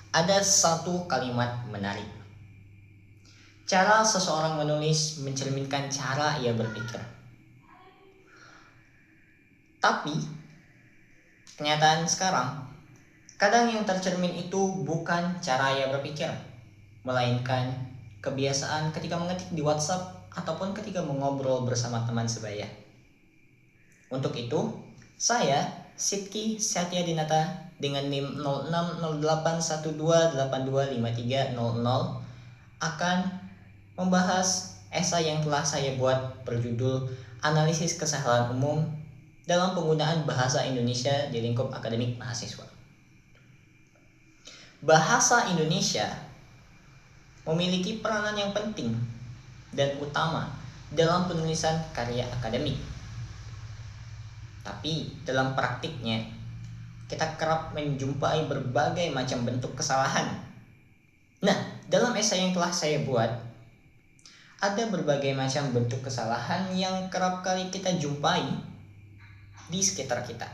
Ada satu kalimat menarik. Cara seseorang menulis mencerminkan cara ia berpikir. Tapi, kenyataan sekarang, kadang yang tercermin itu bukan cara ia berpikir, melainkan kebiasaan ketika mengetik di WhatsApp ataupun ketika mengobrol bersama teman sebaya. Untuk itu, saya, Sidki Satyadinata, dengan NIM 060812825300 akan membahas esai yang telah saya buat berjudul Analisis Kesalahan Umum dalam Penggunaan Bahasa Indonesia di Lingkup Akademik Mahasiswa. Bahasa Indonesia memiliki peranan yang penting dan utama dalam penulisan karya akademik. Tapi dalam praktiknya, kita kerap menjumpai berbagai macam bentuk kesalahan. Nah, dalam esai yang telah saya buat, ada berbagai macam bentuk kesalahan yang kerap kali kita jumpai di sekitar kita.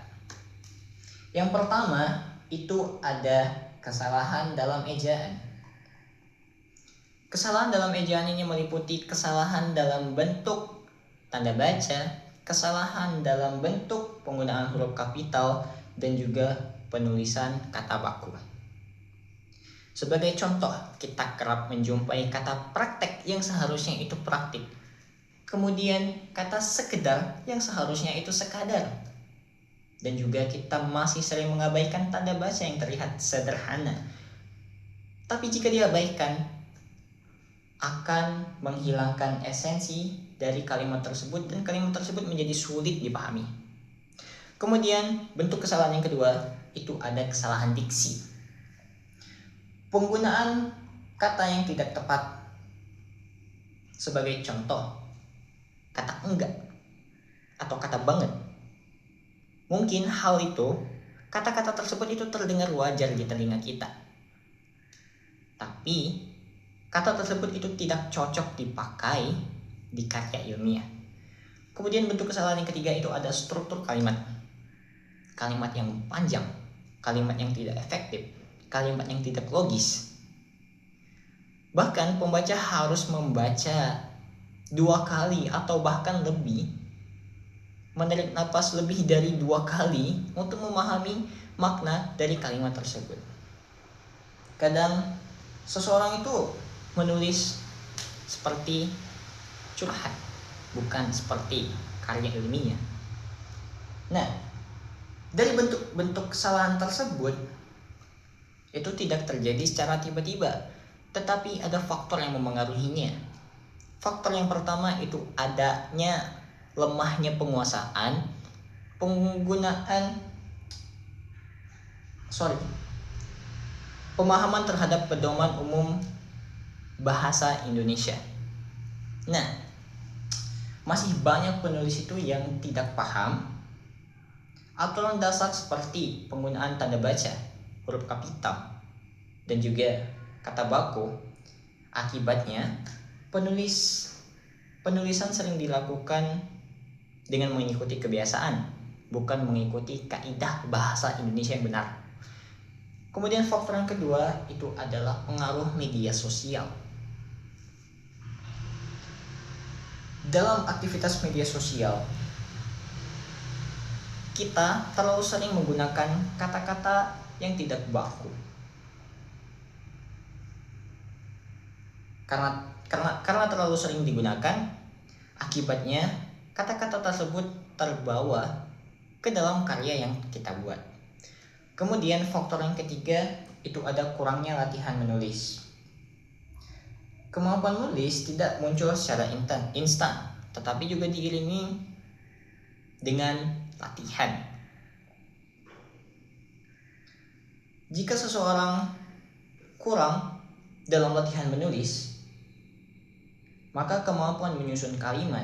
Yang pertama, itu ada kesalahan dalam ejaan. Kesalahan dalam ejaan ini meliputi kesalahan dalam bentuk tanda baca, kesalahan dalam bentuk penggunaan huruf kapital, dan juga penulisan kata baku. Sebagai contoh, kita kerap menjumpai kata praktek yang seharusnya itu praktik. Kemudian kata sekedar yang seharusnya itu sekadar. Dan juga kita masih sering mengabaikan tanda baca yang terlihat sederhana. Tapi jika diabaikan, akan menghilangkan esensi dari kalimat tersebut dan kalimat tersebut menjadi sulit dipahami. Kemudian bentuk kesalahan yang kedua, itu ada kesalahan diksi. Penggunaan kata yang tidak tepat. Sebagai contoh, kata enggak atau kata banget. Mungkin hal itu, kata-kata tersebut itu terdengar wajar di telinga kita. Tapi, kata tersebut itu tidak cocok dipakai di karya ilmiah. Kemudian bentuk kesalahan yang ketiga itu ada struktur kalimat. Kalimat yang panjang, kalimat yang tidak efektif, kalimat yang tidak logis. Bahkan pembaca harus membaca 2 kali atau bahkan lebih, menarik napas lebih dari 2 kali untuk memahami makna dari kalimat tersebut. Kadang seseorang itu menulis seperti curhat, bukan seperti karya ilmiah. Nah, dari bentuk-bentuk kesalahan tersebut itu tidak terjadi secara tiba-tiba, tetapi ada faktor yang memengaruhinya. Faktor yang pertama itu adanya lemahnya pemahaman terhadap pedoman umum bahasa Indonesia. Nah, masih banyak penulis itu yang tidak paham aturan dasar seperti penggunaan tanda baca, huruf kapital, dan juga kata baku. Akibatnya, penulisan sering dilakukan dengan mengikuti kebiasaan, bukan mengikuti kaidah bahasa Indonesia yang benar. Kemudian faktor yang kedua itu adalah pengaruh media sosial. Dalam aktivitas media sosial, kita terlalu sering menggunakan kata-kata yang tidak baku. Karena terlalu sering digunakan, akibatnya kata-kata tersebut terbawa ke dalam karya yang kita buat. Kemudian faktor yang ketiga itu ada kurangnya latihan menulis. Kemampuan menulis tidak muncul secara instan, tetapi juga diiringi dengan latihan. Jika seseorang kurang dalam latihan menulis, maka kemampuan menyusun kalimat,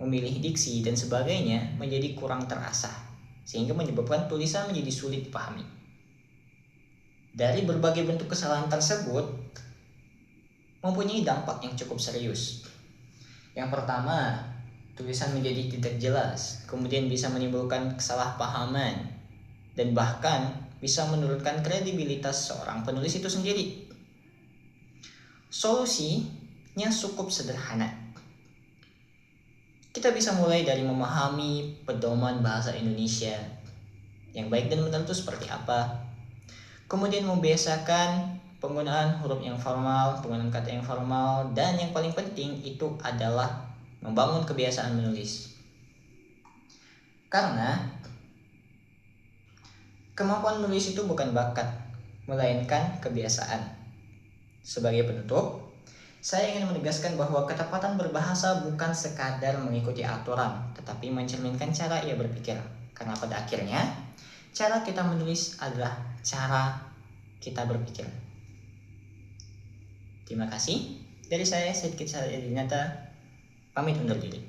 memilih diksi, dan sebagainya menjadi kurang terasah, sehingga menyebabkan tulisan menjadi sulit dipahami. Dari berbagai bentuk kesalahan tersebut mempunyai dampak yang cukup serius. Yang pertama, tulisan menjadi tidak jelas, kemudian bisa menimbulkan kesalahpahaman, dan bahkan bisa menurunkan kredibilitas seorang penulis itu sendiri. Solusinya cukup sederhana. Kita bisa mulai dari memahami pedoman bahasa Indonesia yang baik dan benar itu seperti apa. Kemudian membiasakan penggunaan huruf yang formal, penggunaan kata yang formal, dan yang paling penting itu adalah membangun kebiasaan menulis. Karena kemampuan menulis itu bukan bakat, melainkan kebiasaan. Sebagai penutup, saya ingin menegaskan bahwa ketepatan berbahasa bukan sekadar mengikuti aturan, tetapi mencerminkan cara ia berpikir. Karena pada akhirnya, cara kita menulis adalah cara kita berpikir. Terima kasih. Dari saya, Sedikit Sadyadinata, pamit undur diri.